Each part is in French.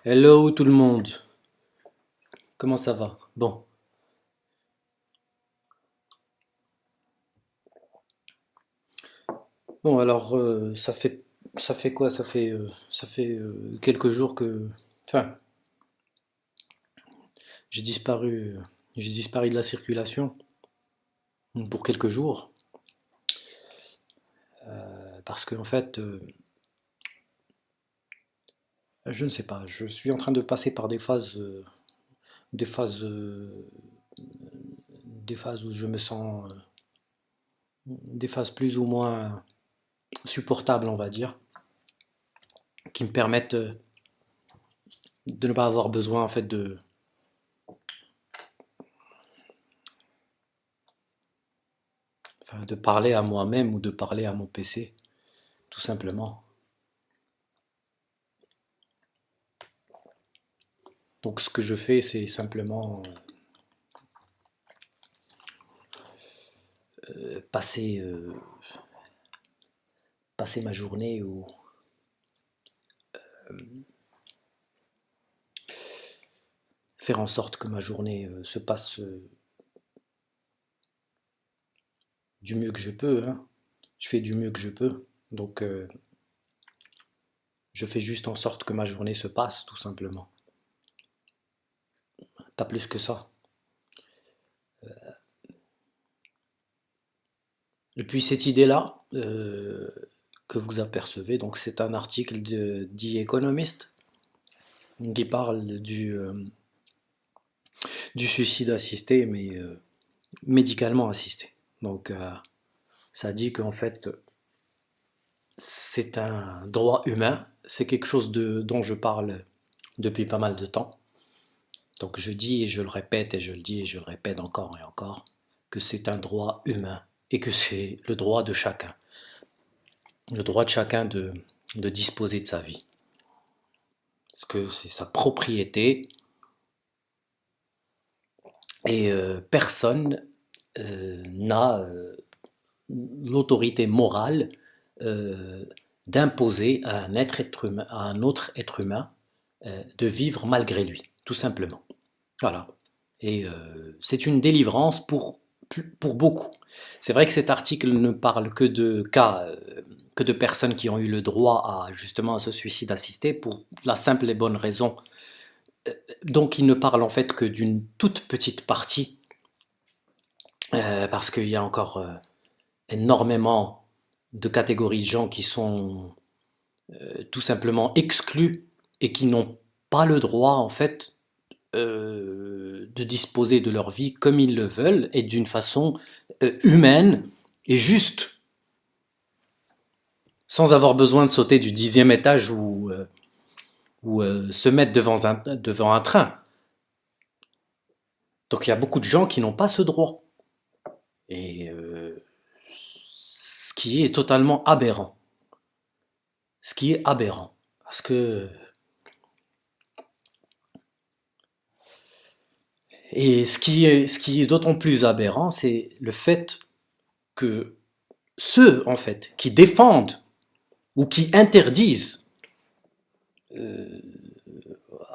Hello tout le monde, comment ça va? Bon alors ça fait quoi? Ça fait quelques jours que, enfin, j'ai disparu, j'ai disparu de la circulation pour quelques jours parce que en fait, je ne sais pas, je suis en train de passer par des phases, des phases où je me sens, des phases plus ou moins supportables, on va dire, qui me permettent de ne pas avoir besoin en fait de parler à moi-même ou de parler à mon PC, tout simplement. Donc ce que je fais, c'est simplement passer, passer ma journée ou faire en sorte que ma journée se passe du mieux que je peux, hein. Je fais du mieux que je peux. Donc je fais juste en sorte que ma journée se passe, tout simplement. Pas plus que ça. Et puis cette idée-là que vous apercevez, donc c'est un article de The Economist qui parle du suicide assisté, mais médicalement assisté. Donc ça dit qu'en fait c'est un droit humain, c'est quelque chose dont je parle depuis pas mal de temps. Donc je dis et je le répète et je le dis et je le répète encore et encore que c'est un droit humain et que c'est le droit de chacun. Le droit de chacun de disposer de sa vie. Parce que c'est sa propriété et personne n'a l'autorité morale euh, d'imposer à à un autre être humain de vivre malgré lui, tout simplement. Voilà. Et c'est une délivrance pour beaucoup. C'est vrai que cet article ne parle que de cas, que de personnes qui ont eu le droit à justement à ce suicide assisté pour la simple et bonne raison. Donc il ne parle en fait que d'une toute petite partie, parce qu'il y a encore énormément de catégories de gens qui sont tout simplement exclus et qui n'ont pas le droit en fait de disposer de leur vie comme ils le veulent et d'une façon humaine et juste, sans avoir besoin de sauter du 10e étage ou se mettre devant un train. Donc il y a beaucoup de gens qui n'ont pas ce droit. Et ce qui est totalement aberrant. Ce qui est aberrant. Parce que. Et ce qui est d'autant plus aberrant, c'est le fait que ceux, en fait, qui défendent ou qui interdisent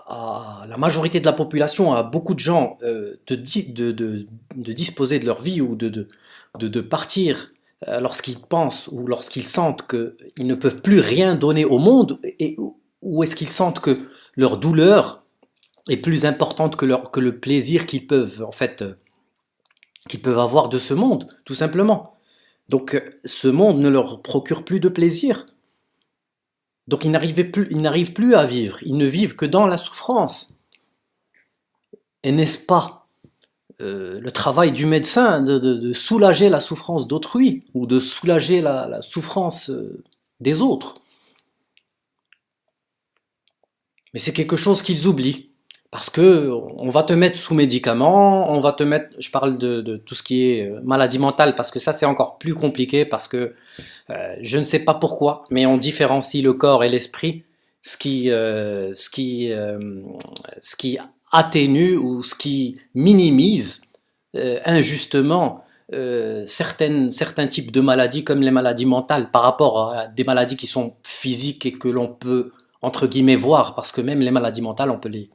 à la majorité de la population, à beaucoup de gens, de disposer de leur vie ou de partir lorsqu'ils pensent ou lorsqu'ils sentent qu'ils ne peuvent plus rien donner au monde, ou est-ce qu'ils sentent que leur douleur est plus importante que le plaisir qu'ils peuvent, en fait, qu'ils peuvent avoir de ce monde, tout simplement. Donc ce monde ne leur procure plus de plaisir. Donc ils n'arrivent plus à vivre, ils ne vivent que dans la souffrance. Et n'est-ce pas le travail du médecin de soulager la souffrance d'autrui ou de soulager la souffrance des autres? Mais c'est quelque chose qu'ils oublient. Parce que on va te mettre sous médicaments, on va te mettre, je parle de tout ce qui est maladie mentale, parce que ça c'est encore plus compliqué, parce que je ne sais pas pourquoi, mais on différencie le corps et l'esprit, ce qui atténue ou ce qui minimise injustement certains types de maladies comme les maladies mentales par rapport à des maladies qui sont physiques et que l'on peut entre guillemets voir, parce que même les maladies mentales, on peut les,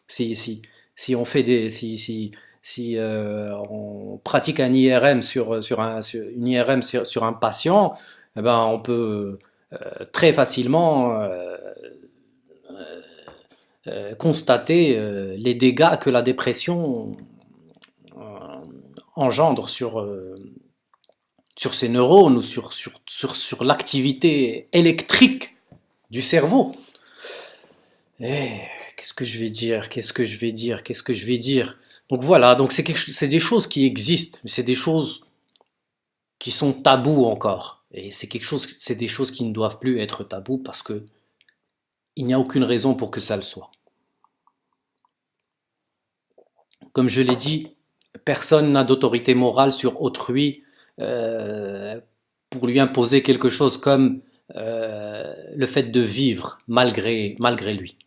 si on fait si on pratique un IRM une IRM sur un patient, eh ben on peut très facilement constater les dégâts que la dépression euh, engendre sur ses neurones ou sur l'activité électrique du cerveau. Eh, qu'est-ce que je vais dire? Qu'est-ce que je vais dire? Qu'est-ce que je vais dire? Donc voilà, donc c'est des choses qui existent, mais c'est des choses qui sont tabous encore. Et c'est des choses qui ne doivent plus être tabous parce que il n'y a aucune raison pour que ça le soit. Comme je l'ai dit, personne n'a d'autorité morale sur autrui euh, pour lui imposer quelque chose comme le fait de vivre malgré lui.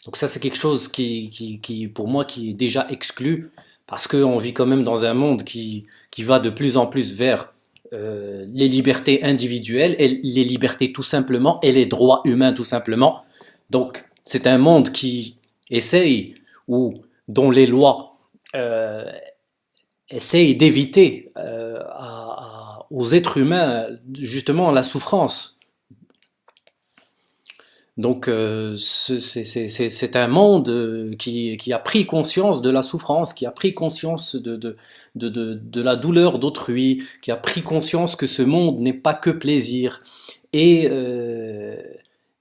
Donc ça, c'est quelque chose pour moi, qui est déjà exclu, parce qu'on vit quand même dans un monde qui va de plus en plus vers les libertés individuelles, et les libertés tout simplement, et les droits humains tout simplement. Donc c'est un monde qui essaye, ou dont les lois euh, essayent d'éviter aux êtres humains justement la souffrance. Donc c'est un monde qui a pris conscience de la souffrance, qui a pris conscience de la douleur d'autrui, qui a pris conscience que ce monde n'est pas que plaisir. Et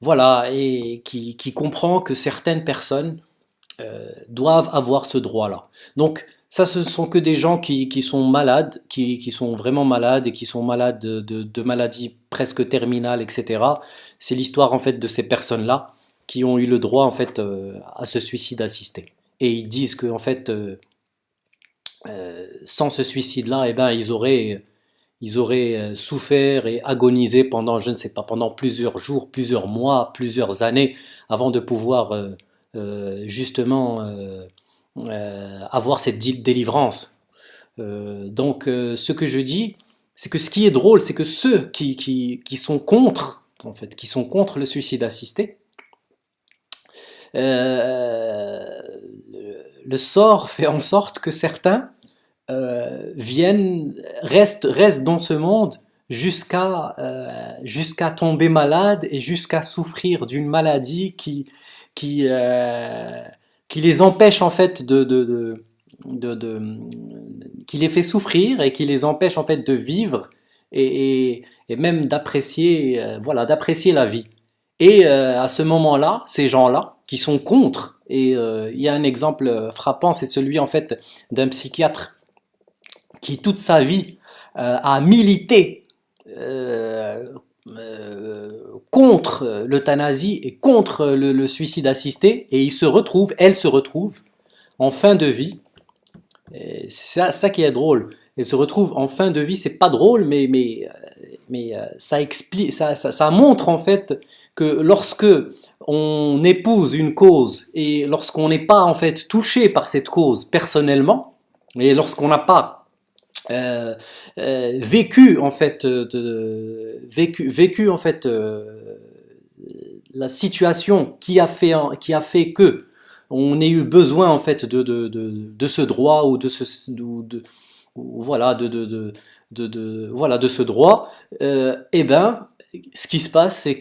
voilà, et qui comprend que certaines personnes doivent avoir ce droit-là. Donc ça, ce sont que des gens qui sont malades, qui sont vraiment malades et qui sont malades de maladies presque terminales, etc. C'est l'histoire en fait de ces personnes-là qui ont eu le droit en fait à ce suicide assisté. Et ils disent que en fait, sans ce suicide-là, eh ben ils auraient souffert et agonisé pendant, je ne sais pas, pendant plusieurs jours, plusieurs mois, plusieurs années, avant de pouvoir justement avoir cette délivrance. Ce que je dis, c'est que ce qui est drôle, c'est que ceux qui sont contre, en fait, qui sont contre le suicide assisté, euh, le sort fait en sorte que certains restent dans ce monde jusqu'à tomber malade et jusqu'à souffrir d'une maladie qui, euh, qui les empêche en fait de- qui les fait souffrir et qui les empêche en fait de vivre et même d'apprécier voilà, d'apprécier la vie. Et à ce moment-là, ces gens-là qui sont contre, et il y a un exemple frappant, c'est celui en fait d'un psychiatre qui toute sa vie a milité euh, contre l'euthanasie et contre le suicide assisté, et elle se retrouve en fin de vie. C'est ça qui est drôle. Elle se retrouve en fin de vie, c'est pas drôle, mais ça explique, ça montre en fait que lorsque on épouse une cause et lorsqu'on n'est pas en fait touché par cette cause personnellement, et lorsqu'on n'a pas vécu en fait vécu en fait la situation qui a fait que on ait eu besoin en fait de ce droit ou de ce ou voilà voilà de ce droit. Eh ben ce qui se passe c'est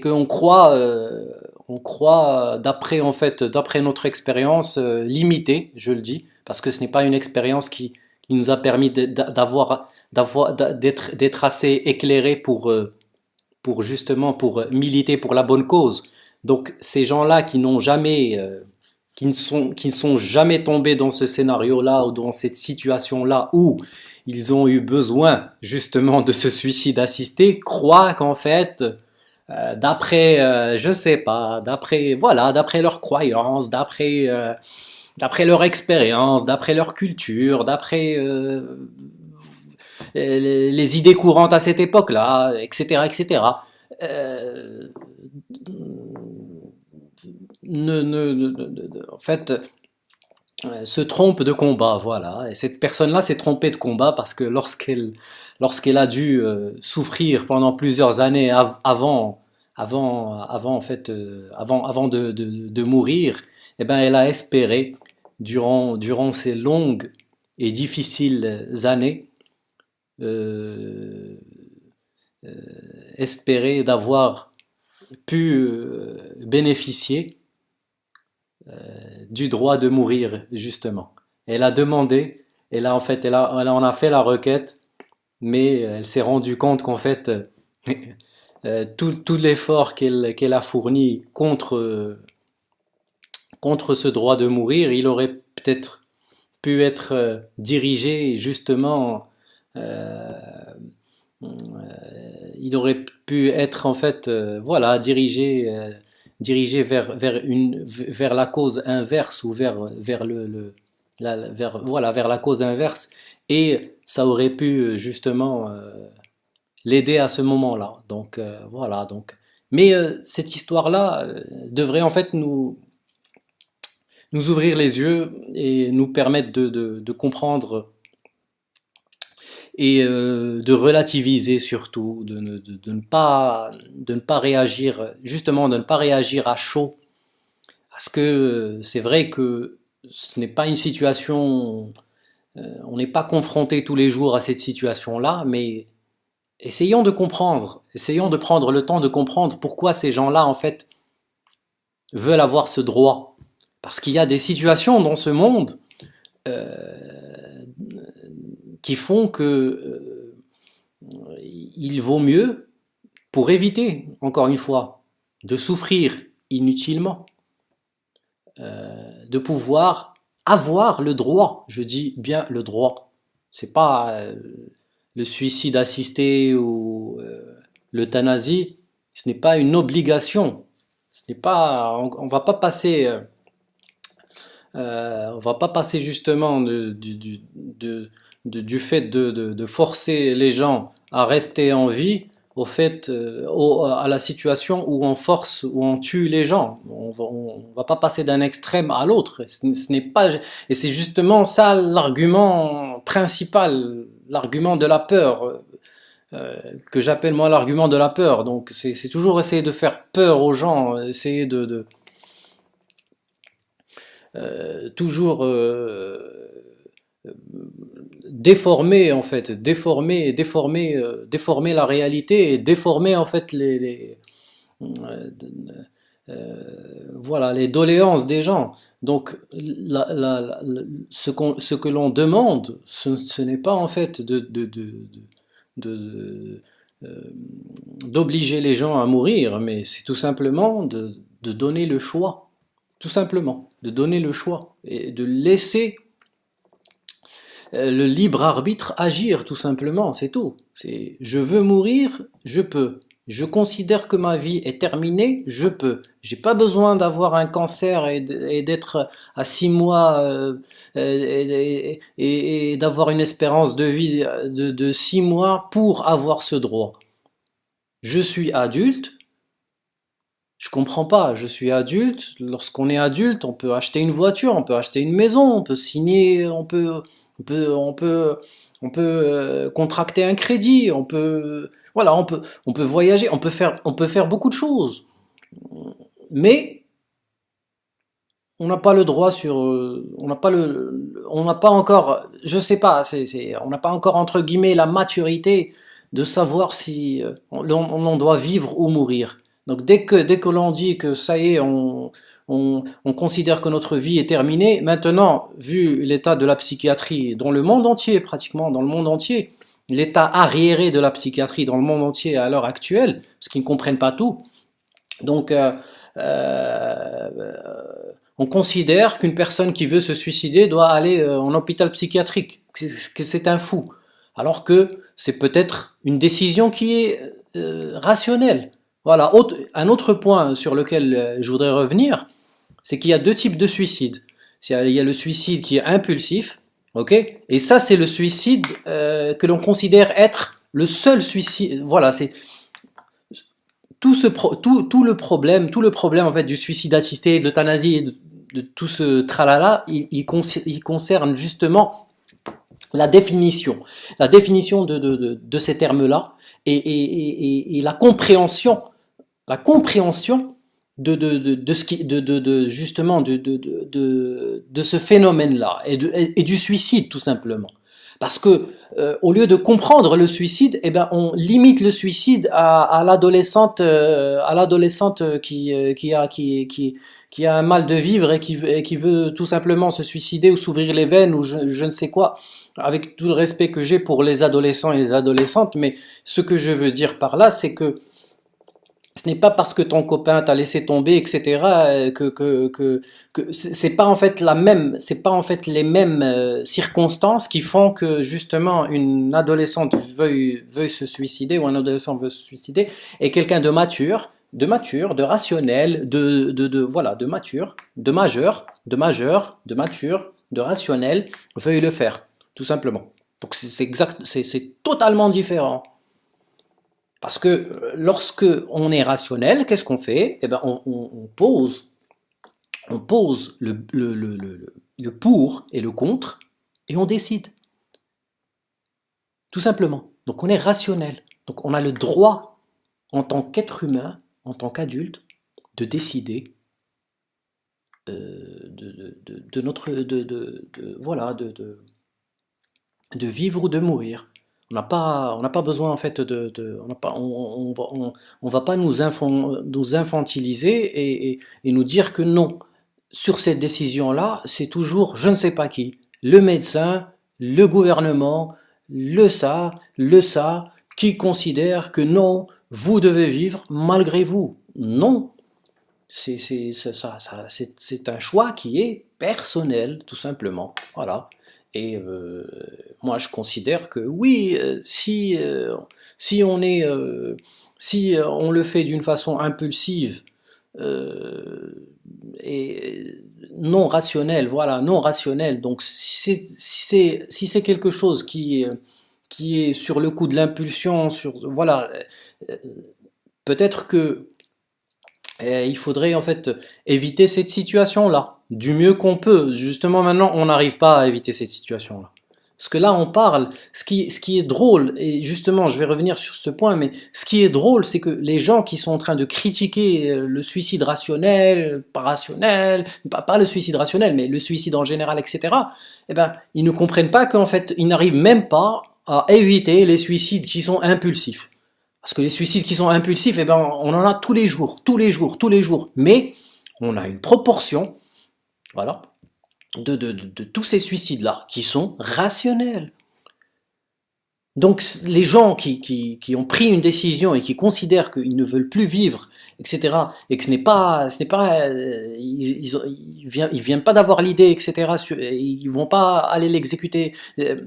qu'on croit on croit d'après notre expérience limitée, je le dis, parce que ce n'est pas une expérience qui nous a permis d'être assez éclairé pour justement pour militer pour la bonne cause. Donc ces gens-là qui ne sont jamais tombés dans ce scénario-là ou dans cette situation-là où ils ont eu besoin justement de ce suicide assisté, croient qu'en fait, d'après, je sais pas, d'après leurs croyances, d'après leur expérience, d'après leur culture, d'après les idées courantes à cette époque-là, etc., etc. Euh, en fait, se trompe de combat, voilà. Et cette personne-là s'est trompée de combat parce que lorsqu'elle a dû souffrir pendant plusieurs années avant en fait, avant de mourir, eh ben, elle a espéré durant ces longues et difficiles années, euh, espérer d'avoir pu bénéficier du droit de mourir, justement. Elle a demandé, elle en a fait la requête, mais elle s'est rendue compte qu'en fait, tout l'effort qu'elle a fourni contre ce droit de mourir, il aurait peut-être pu être dirigé justement, euh, il aurait pu être en fait, voilà, dirigé vers la cause inverse ou vers voilà, vers la cause inverse, et ça aurait pu justement l'aider à ce moment-là. Donc voilà. Donc, mais cette histoire-là devrait en fait nous ouvrir les yeux et nous permettre de comprendre et de relativiser surtout, de ne pas réagir, justement de ne pas réagir à chaud, parce que c'est vrai que ce n'est pas une situation, on n'est pas confronté tous les jours à cette situation-là, mais essayons de comprendre, essayons de prendre le temps de comprendre pourquoi ces gens-là en fait veulent avoir ce droit, parce qu'il y a des situations dans ce monde euh, qui font que il vaut mieux, pour éviter, encore une fois, de souffrir inutilement, de pouvoir avoir le droit, je dis bien le droit, c'est pas le suicide assisté ou l'euthanasie, ce n'est pas une obligation, ce n'est pas, on va pas passer, on va pas passer justement du fait de forcer les gens à rester en vie au fait, à la situation où on force, où on tue les gens. On va pas passer d'un extrême à l'autre. Ce n'est pas, et c'est justement ça l'argument principal, l'argument de la peur, que j'appelle moi l'argument de la peur. Donc c'est toujours essayer de faire peur aux gens, essayer toujours déformer en fait, déformer la réalité et déformer en fait euh, voilà, les doléances des gens. Donc ce que l'on demande, ce n'est pas en fait de- d'obliger les gens à mourir, mais c'est tout simplement de donner le choix. Tout simplement, de donner le choix et de laisser le libre arbitre agir, tout simplement, c'est tout. C'est je veux mourir, je peux. Je considère que ma vie est terminée, je peux. J'ai pas besoin d'avoir un cancer et d'être à 6 mois et d'avoir une espérance de vie de 6 mois pour avoir ce droit. Je suis adulte, je comprends pas. Je suis adulte. Lorsqu'on est adulte, on peut acheter une voiture, on peut acheter une maison, on peut signer, on peut, on peut, on peut contracter un crédit, voilà, on peut voyager, on peut faire beaucoup de choses. Mais on n'a pas le droit sur, on n'a pas encore, je sais pas, on n'a pas encore entre guillemets la maturité de savoir si on doit vivre ou mourir. Donc dès que l'on dit que ça y est, on considère que notre vie est terminée, maintenant, vu l'état de la psychiatrie dans le monde entier, pratiquement dans le monde entier, l'état arriéré de la psychiatrie dans le monde entier à l'heure actuelle, parce qu'ils ne comprennent pas tout, donc euh, on considère qu'une personne qui veut se suicider doit aller en hôpital psychiatrique, que c'est un fou. Alors que c'est peut-être une décision qui est rationnelle. Voilà, un autre point sur lequel je voudrais revenir, c'est qu'il y a deux types de suicide. Il y a le suicide qui est impulsif, ok? Et ça, c'est le suicide que l'on considère être le seul suicide. Voilà, c'est tout le problème en fait du suicide assisté, de l'euthanasie, de tout ce tralala, il concerne justement la définition de ces termes-là et la compréhension de ce qui, justement de ce phénomène-là et du suicide tout simplement. Parce que au lieu de comprendre le suicide, eh ben on limite le suicide à l'adolescente qui a un mal de vivre et qui veut tout simplement se suicider ou s'ouvrir les veines ou je ne sais quoi. Avec tout le respect que j'ai pour les adolescents et les adolescentes, mais ce que je veux dire par là, c'est que ce n'est pas parce que ton copain t'a laissé tomber, etc., que c'est pas en fait c'est pas en fait les mêmes circonstances qui font que justement une adolescente veuille se suicider ou un adolescent veut se suicider et quelqu'un de rationnel, voilà, de mature, de mature, de rationnel veuille le faire, tout simplement. Donc c'est totalement différent. Parce que lorsque on est rationnel, qu'est-ce qu'on fait? Eh ben, on pose le pour et le contre et on décide, tout simplement. Donc on est rationnel. Donc on a le droit, en tant qu'être humain, en tant qu'adulte, de décider de notre, voilà, de vivre ou de mourir. On n'a pas besoin en fait on n'a pas, on va pas nous infantiliser et nous dire que non. Sur cette décision-là, c'est toujours je ne sais pas qui, le médecin, le gouvernement, le ça, qui considère que non, vous devez vivre malgré vous. Non, c'est un choix qui est personnel, tout simplement. Voilà. Et moi, je considère que oui, si on est, si on le fait d'une façon impulsive euh, et non rationnelle, voilà, non rationnelle. Donc, si c'est quelque chose qui est sur le coup de l'impulsion, sur voilà, euh, peut-être que il faudrait en fait éviter cette situation-là, du mieux qu'on peut. Justement, maintenant, on n'arrive pas à éviter cette situation-là. Parce que là, on parle, ce qui est drôle, et justement, je vais revenir sur ce point, mais ce qui est drôle, c'est que les gens qui sont en train de critiquer le suicide rationnel, pas rationnel, pas le suicide rationnel, mais le suicide en général, etc., eh ben, ils ne comprennent pas qu'en fait, ils n'arrivent même pas à éviter les suicides qui sont impulsifs. Parce que les suicides qui sont impulsifs, eh ben, on en a tous les jours, tous les jours, tous les jours. Mais on a une proportion, voilà, de tous ces suicides-là qui sont rationnels. Donc les gens qui ont pris une décision et qui considèrent qu'ils ne veulent plus vivre, etc., et que ce n'est pas, ils viennent pas d'avoir l'idée, etc., ils vont pas aller l'exécuter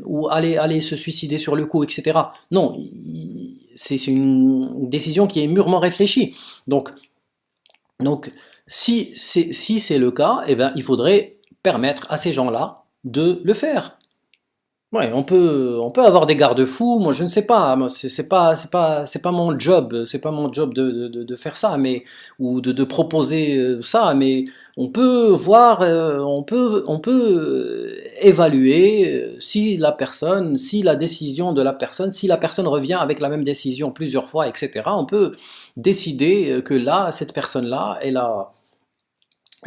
ou aller se suicider sur le coup, etc. Non, c'est une décision qui est mûrement réfléchie. Donc si c'est le cas, eh ben, il faudrait permettre à ces gens-là de le faire. Ouais, on peut avoir des garde-fous. Moi, je ne sais pas. Moi, c'est pas mon job. C'est pas mon job de faire ça, mais ou de proposer ça. Mais on peut voir, on peut évaluer si la décision de la personne, si la personne revient avec la même décision plusieurs fois, etc. On peut décider que là, cette personne-là, elle a,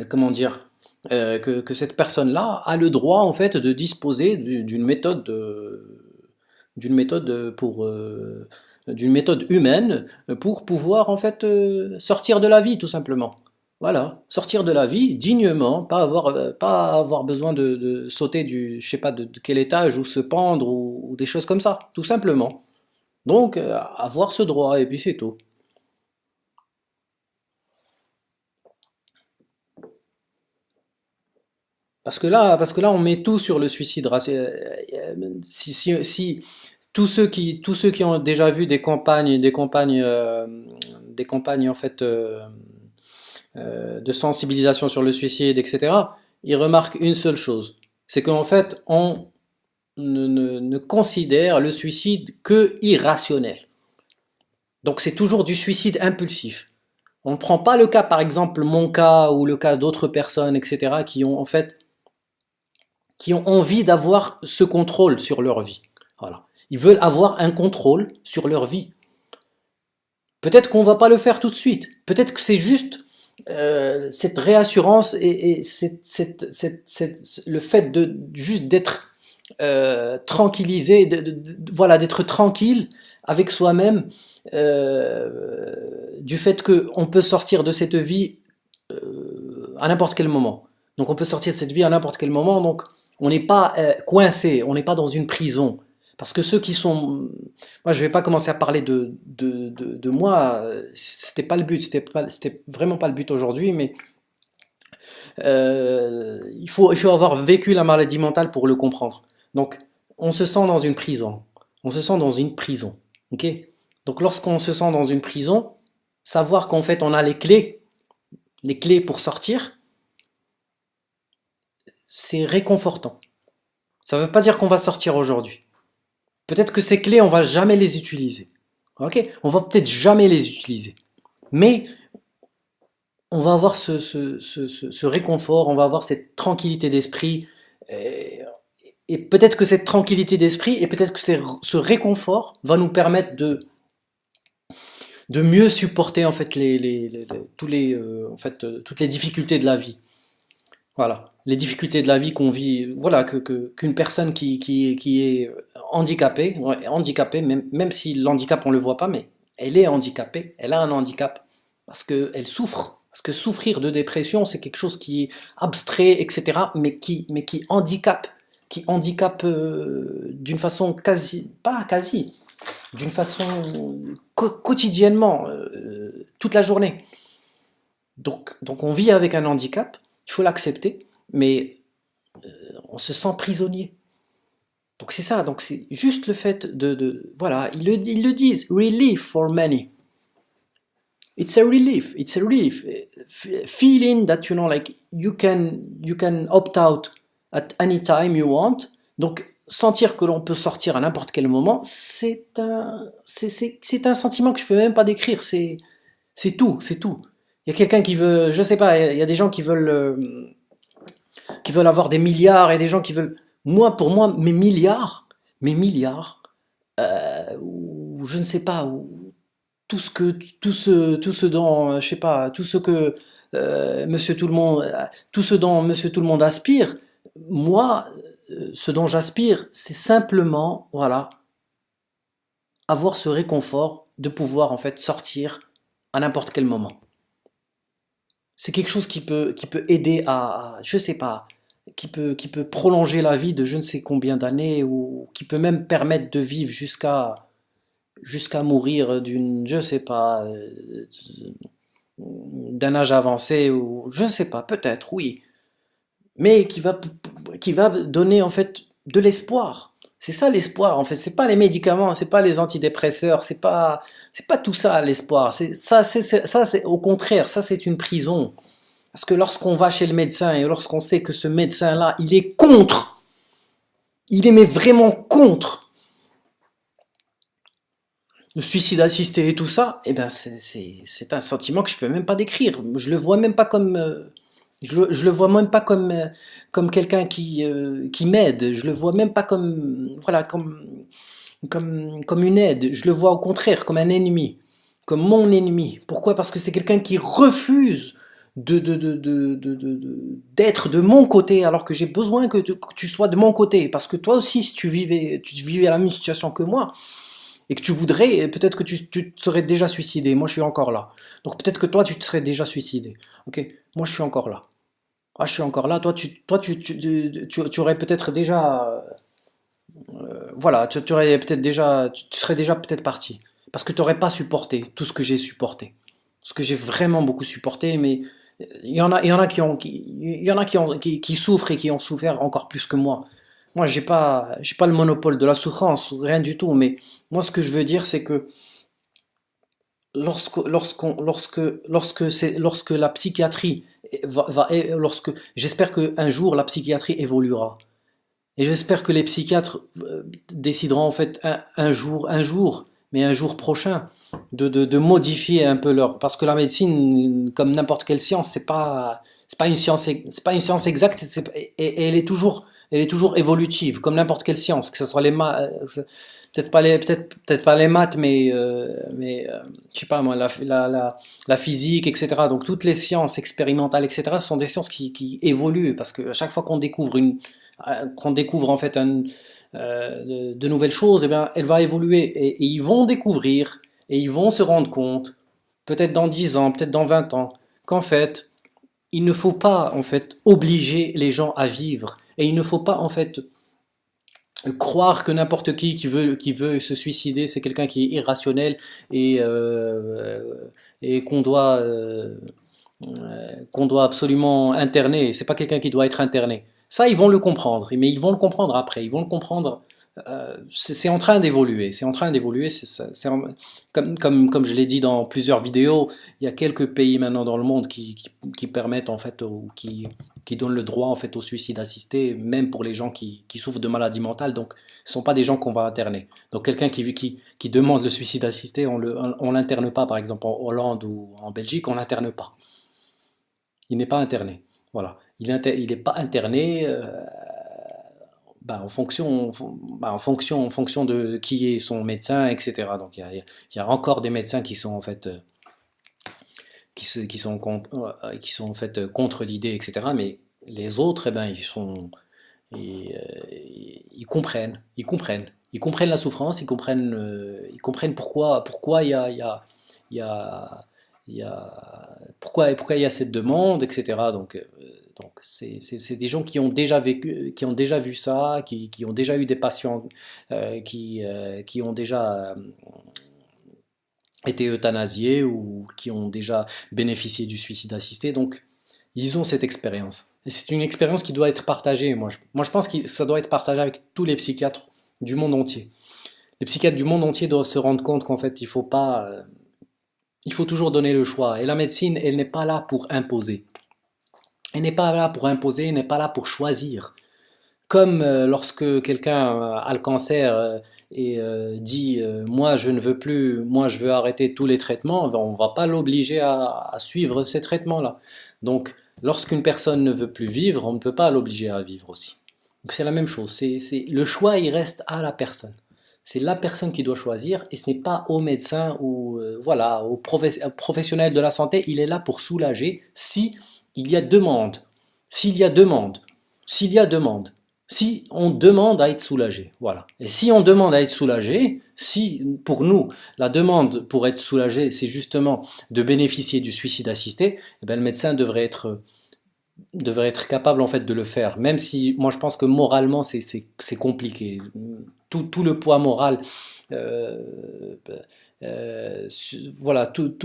comment dire, que cette personne-là a le droit en fait de disposer d'une méthode d'une méthode humaine pour pouvoir en fait sortir de la vie tout simplement. Voilà, sortir de la vie dignement, pas avoir besoin de sauter je sais pas de quel étage ou se pendre ou des choses comme ça, tout simplement. Donc avoir ce droit et puis c'est tout. Parce que là, on met tout sur le suicide. Si tous ceux qui ont déjà vu des campagnes en fait de sensibilisation sur le suicide, etc., ils remarquent une seule chose, c'est qu'en fait, on ne considère le suicide que irrationnel. Donc c'est toujours du suicide impulsif. On ne prend pas le cas, par exemple, mon cas ou le cas d'autres personnes, etc., qui ont en fait, qui ont envie d'avoir ce contrôle sur leur vie. Voilà. Ils veulent avoir un contrôle sur leur vie. Peut-être qu'on va pas le faire tout de suite. Peut-être que c'est juste cette réassurance et le fait de juste d'être tranquillisé, voilà, d'être tranquille avec soi-même, du fait qu'on peut sortir de cette vie à n'importe quel moment. Donc on peut sortir de cette vie à n'importe quel moment, donc on n'est pas coincé, on n'est pas dans une prison. Parce que ceux qui sont... Moi, je vais pas commencer à parler de moi, c'était pas le but, c'était vraiment pas le but aujourd'hui, mais il faut avoir vécu la maladie mentale pour le comprendre. Donc, on se sent dans une prison. On se sent dans une prison. Ok? Donc, lorsqu'on se sent dans une prison, savoir qu'en fait, on a les clés pour sortir, c'est réconfortant. Ça ne veut pas dire qu'on va sortir aujourd'hui. Peut-être que ces clés, on va jamais les utiliser. Ok? On va peut-être jamais les utiliser. Mais on va avoir ce réconfort, on va avoir cette tranquillité d'esprit. Et peut-être que cette tranquillité d'esprit et peut-être que ce réconfort va nous permettre de mieux supporter en fait en fait, toutes les difficultés de la vie. Voilà, les difficultés de la vie qu'on vit, voilà, qu'une personne qui est handicapée, ouais, handicapée, même si l'handicap on le voit pas, mais elle est handicapée, elle a un handicap, parce qu'elle souffre. Parce que souffrir de dépression, c'est quelque chose qui est abstrait, etc., qui handicape d'une façon quasi, pas quasi, d'une façon quotidiennement, toute la journée. Donc on vit avec un handicap, il faut l'accepter, mais on se sent prisonnier. Donc c'est ça, donc c'est juste le fait voilà, ils le disent, relief for many. It's a relief, it's a relief. Feeling that, you know, like you can opt out at any time you want. Donc sentir que l'on peut sortir à n'importe quel moment, c'est un sentiment que je peux même pas décrire, c'est tout, c'est tout. Il y a quelqu'un qui veut, je sais pas, il y a des gens qui veulent avoir des milliards et des gens qui veulent. Moi, pour moi, mes milliards, ou je ne sais pas, ou tout ce dont, je sais pas, tout ce que Monsieur Tout le Monde, tout ce dont Monsieur Tout le Monde aspire, moi, ce dont j'aspire, c'est simplement, voilà, avoir ce réconfort de pouvoir en fait sortir à n'importe quel moment. C'est quelque chose qui peut aider je sais pas, qui peut prolonger la vie de je ne sais combien d'années ou qui peut même permettre de vivre jusqu'à mourir d'une, je sais pas, d'un âge avancé ou je sais pas, peut-être, oui, mais qui va donner en fait de l'espoir. C'est ça l'espoir en fait, c'est pas les médicaments, c'est pas les antidépresseurs, c'est pas tout ça l'espoir. Ça c'est au contraire, ça c'est une prison. Parce que lorsqu'on va chez le médecin et lorsqu'on sait que ce médecin-là, il est contre, il est mais vraiment contre le suicide assisté et tout ça, eh ben c'est un sentiment que je peux même pas décrire. Je le vois même pas comme je le vois même pas comme comme quelqu'un qui m'aide. Je le vois même pas comme voilà comme une aide. Je le vois au contraire comme un ennemi, comme mon ennemi. Pourquoi? Parce que c'est quelqu'un qui refuse d'être de mon côté alors que j'ai besoin que tu sois de mon côté. Parce que toi aussi, si tu vivais la même situation que moi et que tu voudrais, peut-être que tu te serais déjà suicidé. Moi, je suis encore là. Donc peut-être que toi, tu te serais déjà suicidé. Ok? Moi, je suis encore là. Ah, je suis encore là. Tu aurais peut-être déjà voilà, tu aurais peut-être déjà, tu serais déjà peut-être parti. Parce que tu n'aurais pas supporté tout ce que j'ai supporté. Ce que j'ai vraiment beaucoup supporté, mais il y en a il y en a qui souffrent et qui ont souffert encore plus que moi. Moi, j'ai pas le monopole de la souffrance, rien du tout, mais moi, ce que je veux dire, c'est que lorsque la psychiatrie j'espère qu'un jour la psychiatrie évoluera. Et j'espère que les psychiatres décideront en fait mais un jour prochain, de modifier un peu leur... Parce que la médecine, comme n'importe quelle science, c'est pas une science, c'est pas une science exacte, et elle est toujours évolutive, comme n'importe quelle science, que ce soit les maths, peut-être pas les maths, je sais pas moi, la physique, etc. Donc toutes les sciences expérimentales, etc. Ce sont des sciences qui évoluent, parce que à chaque fois qu'on découvre en fait de nouvelles choses, eh bien, elle va évoluer, et ils vont découvrir et ils vont se rendre compte, peut-être dans 10 ans, peut-être dans 20 ans, qu'en fait, il ne faut pas en fait obliger les gens à vivre, et il ne faut pas en fait croire que n'importe qui veut se suicider, c'est quelqu'un qui est irrationnel, et qu'on doit absolument interner. C'est pas quelqu'un qui doit être interné. Ça, ils vont le comprendre, mais ils vont le comprendre après. Ils vont le comprendre. C'est en train d'évoluer. C'est en train d'évoluer. Comme je l'ai dit dans plusieurs vidéos, il y a quelques pays maintenant dans le monde qui permettent en fait, qui donnent le droit en fait au suicide assisté, même pour les gens qui souffrent de maladies mentales. Donc, ce ne sont pas des gens qu'on va interner. Donc, quelqu'un qui demande le suicide assisté, on l'interne pas. Par exemple, en Hollande ou en Belgique, on l'interne pas. Il n'est pas interné. Voilà. Il n'est pas interné, en fonction de qui est son médecin, etc. Donc il y a encore des médecins qui sont en fait, qui sont en fait contre l'idée, etc. Mais les autres, eh ben, ils comprennent la souffrance, ils comprennent pourquoi il y a, pourquoi il y a cette demande, etc. Donc c'est des gens qui ont déjà vécu, qui ont déjà vu ça, qui ont déjà eu des patients qui ont déjà été euthanasiés, ou qui ont déjà bénéficié du suicide assisté. Donc ils ont cette expérience. Et c'est une expérience qui doit être partagée. Moi, je pense que ça doit être partagé avec tous les psychiatres du monde entier. Les psychiatres du monde entier doivent se rendre compte qu'en fait, il faut toujours donner le choix. Et la médecine, elle n'est pas là pour imposer. Elle n'est pas là pour imposer, elle n'est pas là pour choisir. Comme lorsque quelqu'un a le cancer, et dit moi je ne veux plus, moi je veux arrêter tous les traitements, ben, on ne va pas l'obliger à suivre ces traitements-là. Donc lorsqu'une personne ne veut plus vivre, on ne peut pas l'obliger à vivre aussi. Donc c'est la même chose, le choix il reste à la personne. C'est la personne qui doit choisir, et ce n'est pas au médecin ou voilà, au professionnel de la santé. Il est là pour soulager si il y a demande. S'il y a demande. S'il y a demande. Si on demande à être soulagé, voilà. Et si on demande à être soulagé, si pour nous la demande pour être soulagé, c'est justement de bénéficier du suicide assisté, eh ben, le médecin devrait être capable en fait de le faire. Même si moi je pense que moralement c'est compliqué. Tout le poids moral, euh, voilà, toute,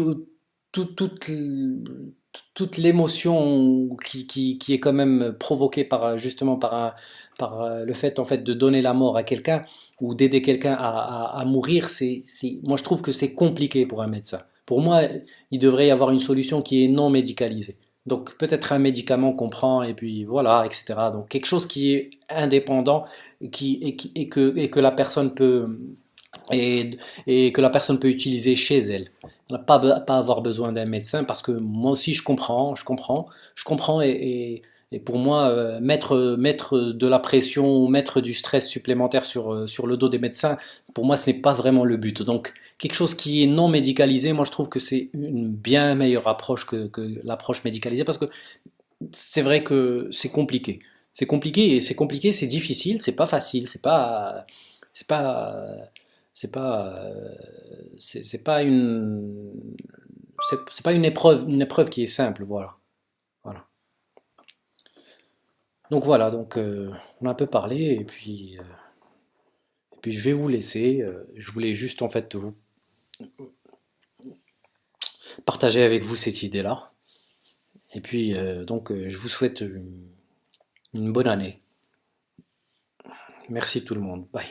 toute l'émotion qui est quand même provoquée par justement par le fait en fait de donner la mort à quelqu'un, ou d'aider quelqu'un à mourir, moi je trouve que c'est compliqué pour un médecin. Pour moi, il devrait y avoir une solution qui est non médicalisée. Donc peut-être un médicament qu'on prend, et puis voilà, etc. Donc quelque chose qui est indépendant, et que la personne peut et, et que la personne peut utiliser chez elle. On n'a pas avoir besoin d'un médecin, parce que moi aussi je comprends, et pour moi, mettre de la pression ou mettre du stress supplémentaire sur le dos des médecins, pour moi ce n'est pas vraiment le but. Donc quelque chose qui est non médicalisé, moi je trouve que c'est une bien meilleure approche que l'approche médicalisée, parce que c'est vrai que c'est compliqué. C'est compliqué, c'est difficile, c'est pas facile, c'est pas, c'est pas c'est pas une épreuve qui est simple, voilà. Voilà. Donc voilà, on a un peu parlé, et puis je vais vous laisser. Je voulais juste en fait vous partager avec vous cette idée-là. Et puis je vous souhaite une bonne année. Merci tout le monde. Bye.